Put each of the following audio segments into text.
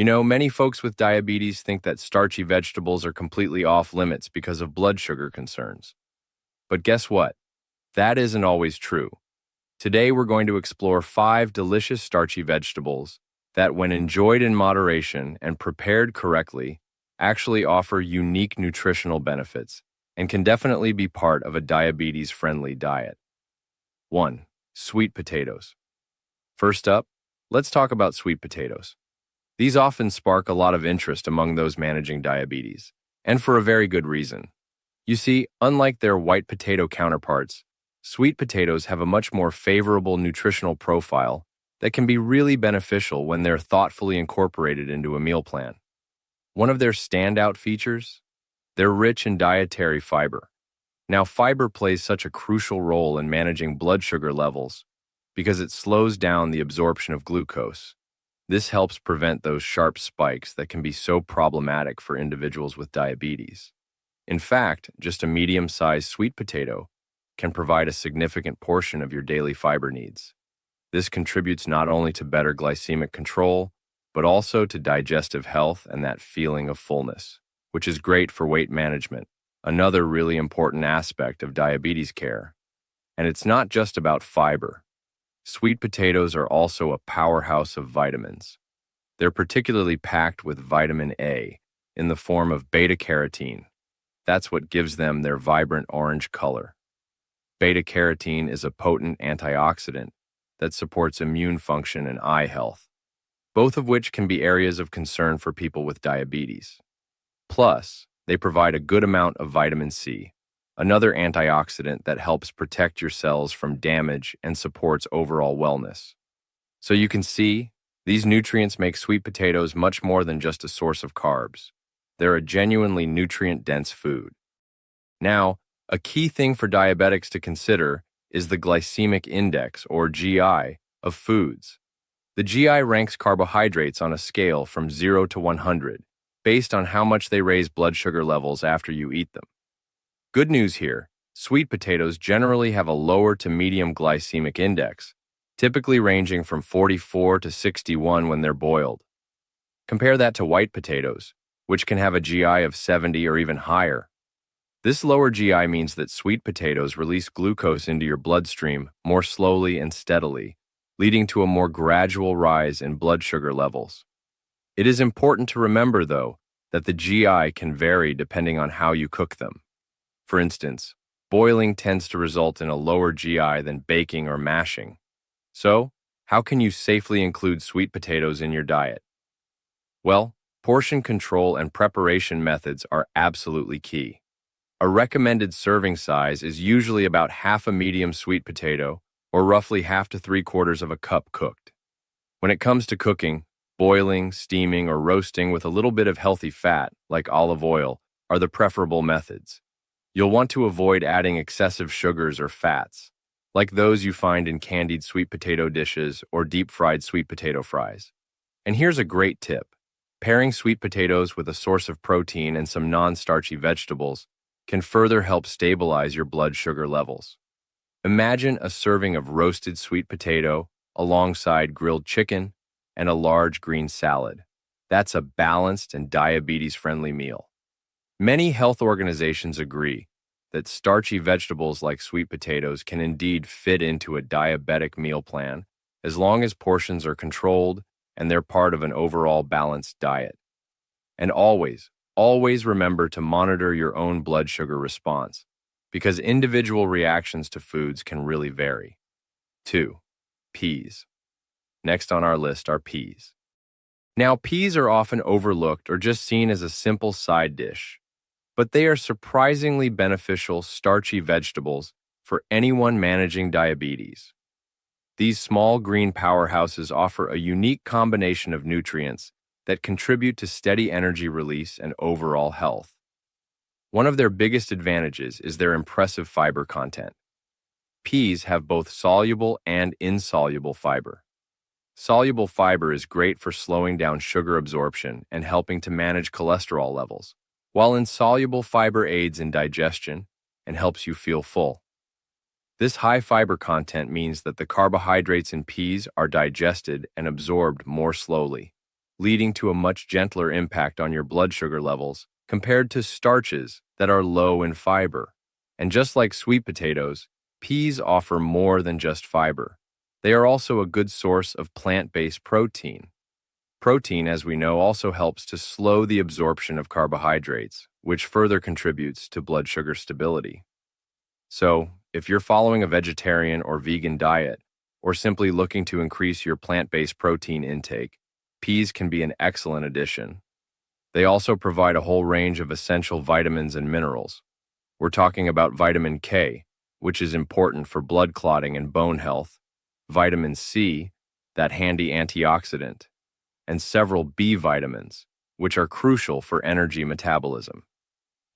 Many folks with diabetes think that starchy vegetables are completely off limits because of blood sugar concerns. But guess what? That isn't always true. Today, we're going to explore 5 delicious starchy vegetables that, when enjoyed in moderation and prepared correctly, actually offer unique nutritional benefits and can definitely be part of a diabetes-friendly diet. 1. Sweet potatoes. First up, let's talk about sweet potatoes. These often spark a lot of interest among those managing diabetes, and for a very good reason. You see, unlike their white potato counterparts, sweet potatoes have a much more favorable nutritional profile that can be really beneficial when they're thoughtfully incorporated into a meal plan. One of their standout features? They're rich in dietary fiber. Now, fiber plays such a crucial role in managing blood sugar levels because it slows down the absorption of glucose. This helps prevent those sharp spikes that can be so problematic for individuals with diabetes. In fact, just a medium-sized sweet potato can provide a significant portion of your daily fiber needs. This contributes not only to better glycemic control, but also to digestive health and that feeling of fullness, which is great for weight management, another really important aspect of diabetes care. And it's not just about fiber. Sweet potatoes are also a powerhouse of vitamins. They're particularly packed with vitamin A in the form of beta-carotene. That's what gives them their vibrant orange color. Beta-carotene is a potent antioxidant that supports immune function and eye health, both of which can be areas of concern for people with diabetes. Plus, they provide a good amount of vitamin C, another antioxidant that helps protect your cells from damage and supports overall wellness. So you can see, these nutrients make sweet potatoes much more than just a source of carbs. They're a genuinely nutrient-dense food. Now, a key thing for diabetics to consider is the glycemic index, or GI, of foods. The GI ranks carbohydrates on a scale from 0 to 100, based on how much they raise blood sugar levels after you eat them. Good news here, sweet potatoes generally have a lower to medium glycemic index, typically ranging from 44 to 61 when they're boiled. Compare that to white potatoes, which can have a GI of 70 or even higher. This lower GI means that sweet potatoes release glucose into your bloodstream more slowly and steadily, leading to a more gradual rise in blood sugar levels. It is important to remember, though, that the GI can vary depending on how you cook them. For instance, boiling tends to result in a lower GI than baking or mashing. So, how can you safely include sweet potatoes in your diet? Well, portion control and preparation methods are absolutely key. A recommended serving size is usually about half a medium sweet potato, or roughly half to 3/4 of a cup cooked. When it comes to cooking, boiling, steaming, or roasting with a little bit of healthy fat, like olive oil, are the preferable methods. You'll want to avoid adding excessive sugars or fats, like those you find in candied sweet potato dishes or deep-fried sweet potato fries. And here's a great tip. Pairing sweet potatoes with a source of protein and some non-starchy vegetables can further help stabilize your blood sugar levels. Imagine a serving of roasted sweet potato alongside grilled chicken and a large green salad. That's a balanced and diabetes-friendly meal. Many health organizations agree that starchy vegetables like sweet potatoes can indeed fit into a diabetic meal plan as long as portions are controlled and they're part of an overall balanced diet. And always remember to monitor your own blood sugar response, because individual reactions to foods can really vary. 2. Peas. Next on our list are peas. Now, peas are often overlooked or just seen as a simple side dish, but they are surprisingly beneficial starchy vegetables for anyone managing diabetes. These small green powerhouses offer a unique combination of nutrients that contribute to steady energy release and overall health. One of their biggest advantages is their impressive fiber content. Peas have both soluble and insoluble fiber. Soluble fiber is great for slowing down sugar absorption and helping to manage cholesterol levels, while insoluble fiber aids in digestion and helps you feel full. This high fiber content means that the carbohydrates in peas are digested and absorbed more slowly, leading to a much gentler impact on your blood sugar levels compared to starches that are low in fiber. And just like sweet potatoes, peas offer more than just fiber. They are also a good source of plant-based protein. Protein, as we know, also helps to slow the absorption of carbohydrates, which further contributes to blood sugar stability. So, if you're following a vegetarian or vegan diet, or simply looking to increase your plant-based protein intake, peas can be an excellent addition. They also provide a whole range of essential vitamins and minerals. We're talking about vitamin K, which is important for blood clotting and bone health, vitamin C, that handy antioxidant, and several B vitamins, which are crucial for energy metabolism.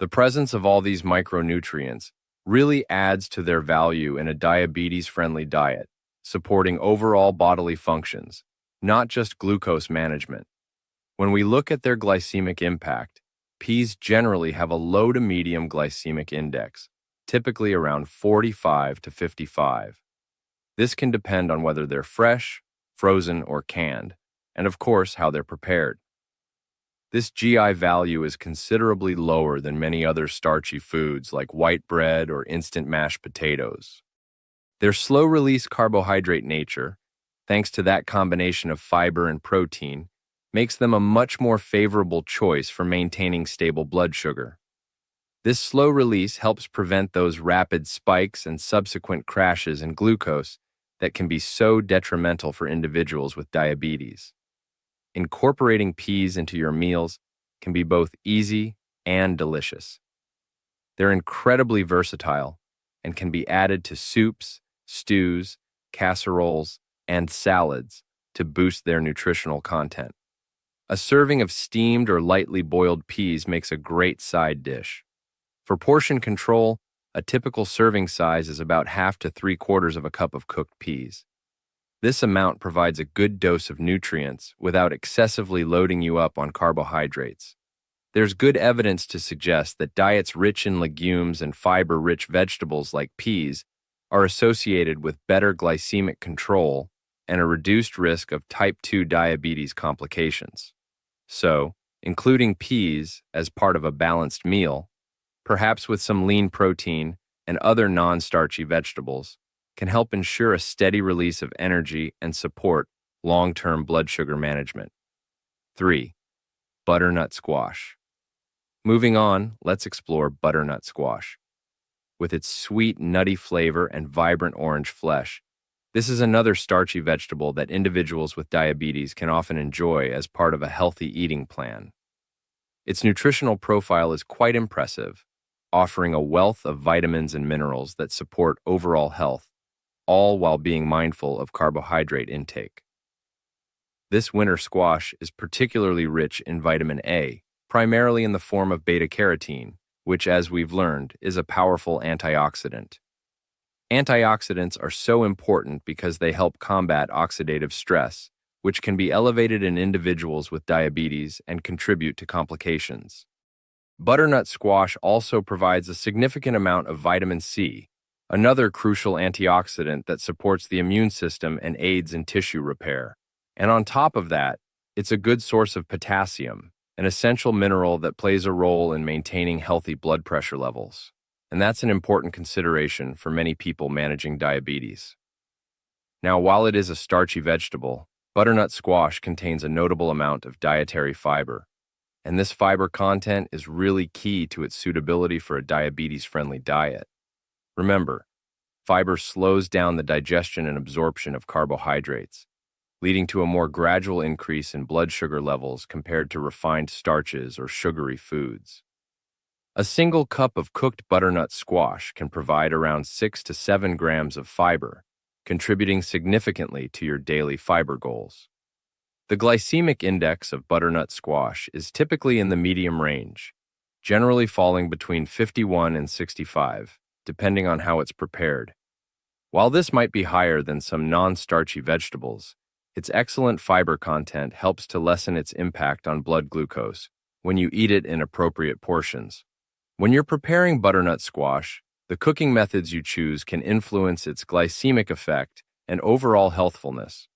The presence of all these micronutrients really adds to their value in a diabetes-friendly diet, supporting overall bodily functions, not just glucose management. When we look at their glycemic impact, peas generally have a low to medium glycemic index, typically around 45 to 55. This can depend on whether they're fresh, frozen, or canned, and of course, how they're prepared. This GI value is considerably lower than many other starchy foods like white bread or instant mashed potatoes. Their slow-release carbohydrate nature, thanks to that combination of fiber and protein, makes them a much more favorable choice for maintaining stable blood sugar. This slow release helps prevent those rapid spikes and subsequent crashes in glucose that can be so detrimental for individuals with diabetes. Incorporating peas into your meals can be both easy and delicious. They're incredibly versatile and can be added to soups, stews, casseroles, and salads to boost their nutritional content. A serving of steamed or lightly boiled peas makes a great side dish. For portion control, a typical serving size is about half to 3/4 of a cup of cooked peas. This amount provides a good dose of nutrients without excessively loading you up on carbohydrates. There's good evidence to suggest that diets rich in legumes and fiber-rich vegetables like peas are associated with better glycemic control and a reduced risk of type 2 diabetes complications. So, including peas as part of a balanced meal, perhaps with some lean protein and other non-starchy vegetables, can help ensure a steady release of energy and support long-term blood sugar management. 3. Butternut squash. Moving on, let's explore butternut squash. With its sweet, nutty flavor and vibrant orange flesh, this is another starchy vegetable that individuals with diabetes can often enjoy as part of a healthy eating plan. Its nutritional profile is quite impressive, offering a wealth of vitamins and minerals that support overall health, all while being mindful of carbohydrate intake. This winter squash is particularly rich in vitamin A, primarily in the form of beta-carotene, which, as we've learned, is a powerful antioxidant. Antioxidants are so important because they help combat oxidative stress, which can be elevated in individuals with diabetes and contribute to complications. Butternut squash also provides a significant amount of vitamin C, another crucial antioxidant that supports the immune system and aids in tissue repair. And on top of that, it's a good source of potassium, an essential mineral that plays a role in maintaining healthy blood pressure levels. And that's an important consideration for many people managing diabetes. Now, while it is a starchy vegetable, butternut squash contains a notable amount of dietary fiber, and this fiber content is really key to its suitability for a diabetes-friendly diet. Remember, fiber slows down the digestion and absorption of carbohydrates, leading to a more gradual increase in blood sugar levels compared to refined starches or sugary foods. A single cup of cooked butternut squash can provide around 6 to 7 grams of fiber, contributing significantly to your daily fiber goals. The glycemic index of butternut squash is typically in the medium range, generally falling between 51 and 65, depending on how it's prepared. While this might be higher than some non-starchy vegetables, its excellent fiber content helps to lessen its impact on blood glucose when you eat it in appropriate portions. When you're preparing butternut squash, the cooking methods you choose can influence its glycemic effect and overall healthfulness.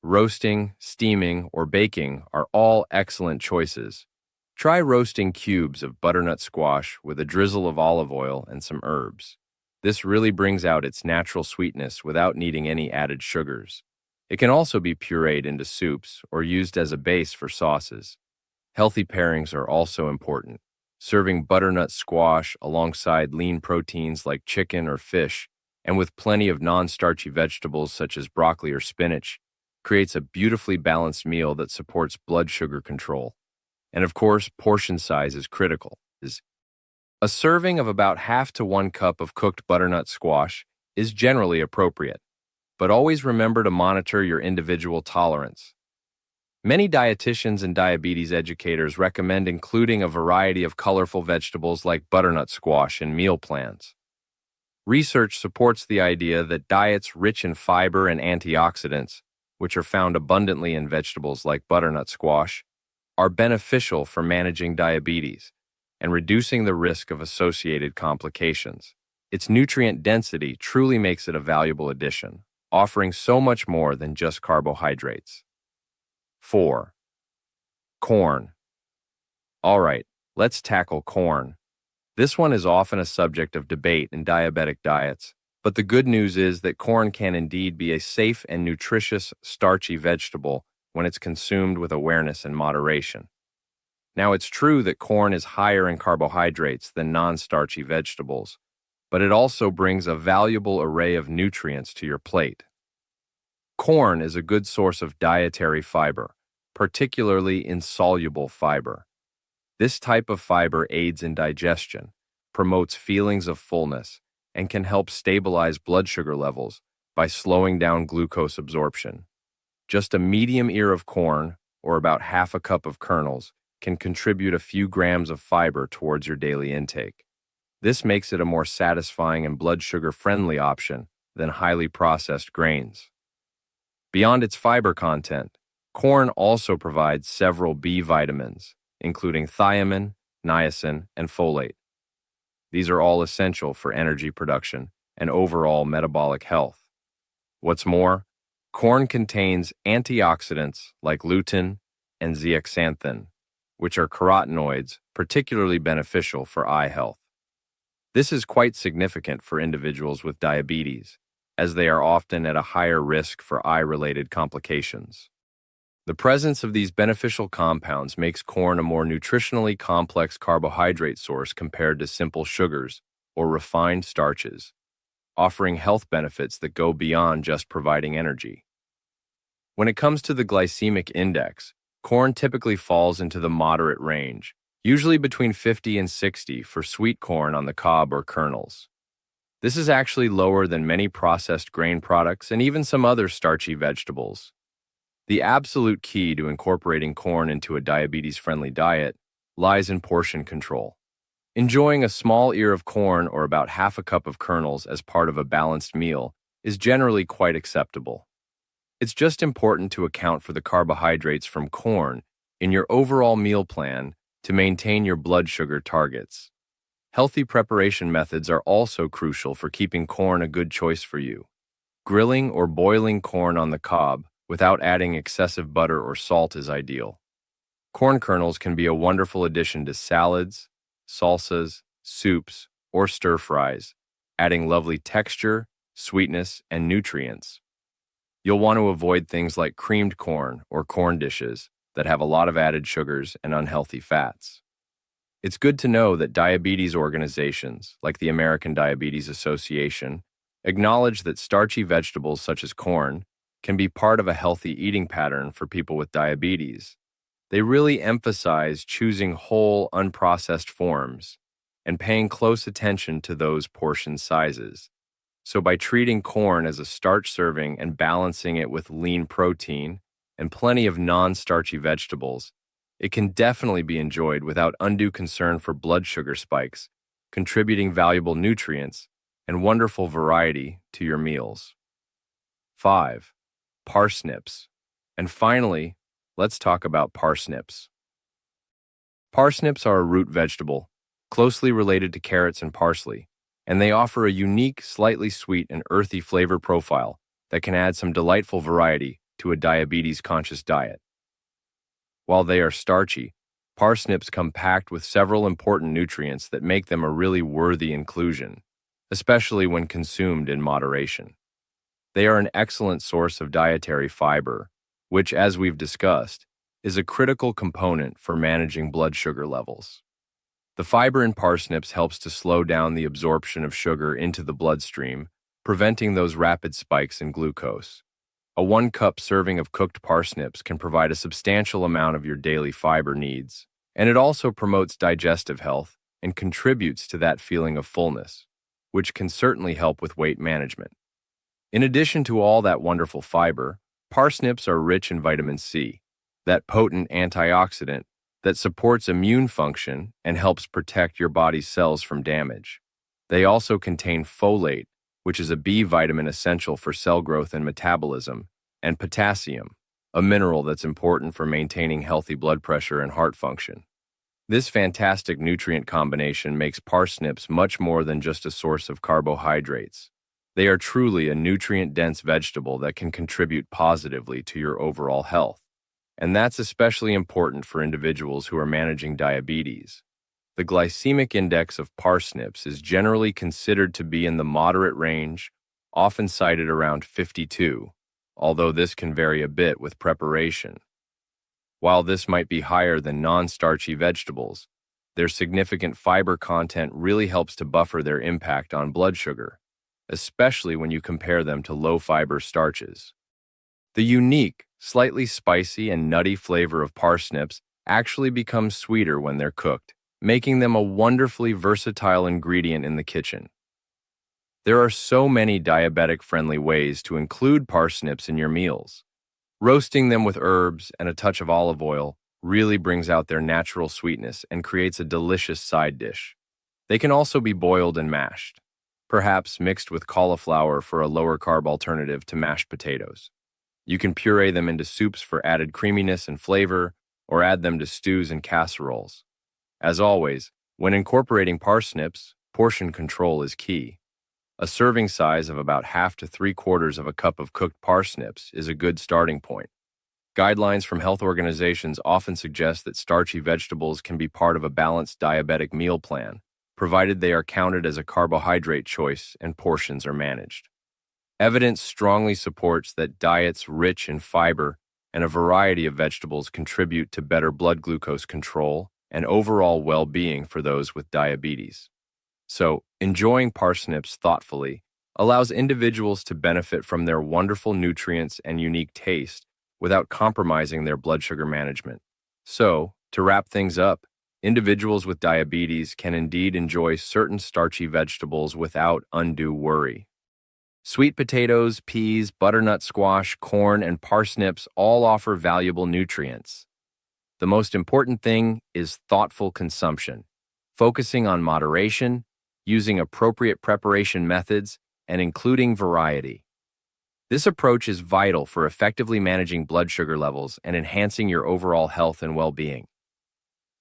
Roasting, steaming, or baking are all excellent choices. Try roasting cubes of butternut squash with a drizzle of olive oil and some herbs. This really brings out its natural sweetness without needing any added sugars. It can also be pureed into soups or used as a base for sauces. Healthy pairings are also important. Serving butternut squash alongside lean proteins like chicken or fish, and with plenty of non-starchy vegetables such as broccoli or spinach, creates a beautifully balanced meal that supports blood sugar control. And of course, portion size is critical. A serving of about half to 1 cup of cooked butternut squash is generally appropriate, but always remember to monitor your individual tolerance. Many dietitians and diabetes educators recommend including a variety of colorful vegetables like butternut squash in meal plans. Research supports the idea that diets rich in fiber and antioxidants, which are found abundantly in vegetables like butternut squash, are beneficial for managing diabetes and reducing the risk of associated complications. Its nutrient density truly makes it a valuable addition, offering so much more than just carbohydrates. 4. Corn. All right, let's tackle corn. This one is often a subject of debate in diabetic diets, but the good news is that corn can indeed be a safe and nutritious starchy vegetable when it's consumed with awareness and moderation. Now, it's true that corn is higher in carbohydrates than non-starchy vegetables, but it also brings a valuable array of nutrients to your plate. Corn is a good source of dietary fiber, particularly insoluble fiber. This type of fiber aids in digestion, promotes feelings of fullness, and can help stabilize blood sugar levels by slowing down glucose absorption. Just a medium ear of corn, or about half a cup of kernels, can contribute a few grams of fiber towards your daily intake. This makes it a more satisfying and blood sugar-friendly option than highly processed grains. Beyond its fiber content, corn also provides several B vitamins, including thiamine, niacin, and folate. These are all essential for energy production and overall metabolic health. What's more, corn contains antioxidants like lutein and zeaxanthin, which are carotenoids particularly beneficial for eye health. This is quite significant for individuals with diabetes, as they are often at a higher risk for eye-related complications. The presence of these beneficial compounds makes corn a more nutritionally complex carbohydrate source compared to simple sugars or refined starches, offering health benefits that go beyond just providing energy. When it comes to the glycemic index, corn typically falls into the moderate range, usually between 50 and 60 for sweet corn on the cob or kernels. This is actually lower than many processed grain products and even some other starchy vegetables. The absolute key to incorporating corn into a diabetes-friendly diet lies in portion control. Enjoying a small ear of corn or about half a cup of kernels as part of a balanced meal is generally quite acceptable. It's just important to account for the carbohydrates from corn in your overall meal plan to maintain your blood sugar targets. Healthy preparation methods are also crucial for keeping corn a good choice for you. Grilling or boiling corn on the cob without adding excessive butter or salt is ideal. Corn kernels can be a wonderful addition to salads, salsas, soups, or stir-fries, adding lovely texture, sweetness, and nutrients. You'll want to avoid things like creamed corn or corn dishes that have a lot of added sugars and unhealthy fats. It's good to know that diabetes organizations, like the American Diabetes Association, acknowledge that starchy vegetables such as corn can be part of a healthy eating pattern for people with diabetes. They really emphasize choosing whole, unprocessed forms and paying close attention to those portion sizes. So by treating corn as a starch serving and balancing it with lean protein and plenty of non-starchy vegetables, it can definitely be enjoyed without undue concern for blood sugar spikes, contributing valuable nutrients and wonderful variety to your meals. 5. Parsnips. And finally, let's talk about parsnips. Parsnips are a root vegetable, closely related to carrots and parsley, and they offer a unique, slightly sweet and earthy flavor profile that can add some delightful variety to a diabetes-conscious diet. While they are starchy, parsnips come packed with several important nutrients that make them a really worthy inclusion, especially when consumed in moderation. They are an excellent source of dietary fiber, which, as we've discussed, is a critical component for managing blood sugar levels. The fiber in parsnips helps to slow down the absorption of sugar into the bloodstream, preventing those rapid spikes in glucose. A 1-cup serving of cooked parsnips can provide a substantial amount of your daily fiber needs, and it also promotes digestive health and contributes to that feeling of fullness, which can certainly help with weight management. In addition to all that wonderful fiber, parsnips are rich in vitamin C, that potent antioxidant that supports immune function and helps protect your body's cells from damage. They also contain folate, which is a B vitamin essential for cell growth and metabolism, and potassium, a mineral that's important for maintaining healthy blood pressure and heart function. This fantastic nutrient combination makes parsnips much more than just a source of carbohydrates. They are truly a nutrient-dense vegetable that can contribute positively to your overall health. And that's especially important for individuals who are managing diabetes. The glycemic index of parsnips is generally considered to be in the moderate range, often cited around 52, although this can vary a bit with preparation. While this might be higher than non-starchy vegetables, their significant fiber content really helps to buffer their impact on blood sugar, especially when you compare them to low-fiber starches. The unique, slightly spicy and nutty flavor of parsnips actually becomes sweeter when they're cooked, making them a wonderfully versatile ingredient in the kitchen. There are so many diabetic-friendly ways to include parsnips in your meals. Roasting them with herbs and a touch of olive oil really brings out their natural sweetness and creates a delicious side dish. They can also be boiled and mashed, perhaps mixed with cauliflower for a lower-carb alternative to mashed potatoes. You can puree them into soups for added creaminess and flavor, or add them to stews and casseroles. As always, when incorporating parsnips, portion control is key. A serving size of about 1/2 to 3/4 of a cup of cooked parsnips is a good starting point. Guidelines from health organizations often suggest that starchy vegetables can be part of a balanced diabetic meal plan, provided they are counted as a carbohydrate choice and portions are managed. Evidence strongly supports that diets rich in fiber and a variety of vegetables contribute to better blood glucose control and overall well-being for those with diabetes. So, enjoying parsnips thoughtfully allows individuals to benefit from their wonderful nutrients and unique taste without compromising their blood sugar management. So, to wrap things up, individuals with diabetes can indeed enjoy certain starchy vegetables without undue worry. Sweet potatoes, peas, butternut squash, corn, and parsnips all offer valuable nutrients. The most important thing is thoughtful consumption, focusing on moderation, using appropriate preparation methods, and including variety. This approach is vital for effectively managing blood sugar levels and enhancing your overall health and well-being.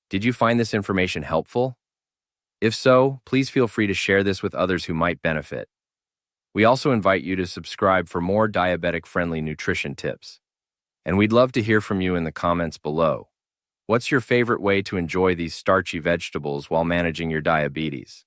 Did you find this information helpful? If so, please feel free to share this with others who might benefit. We also invite you to subscribe for more diabetic-friendly nutrition tips. And we'd love to hear from you in the comments below. What's your favorite way to enjoy these starchy vegetables while managing your diabetes?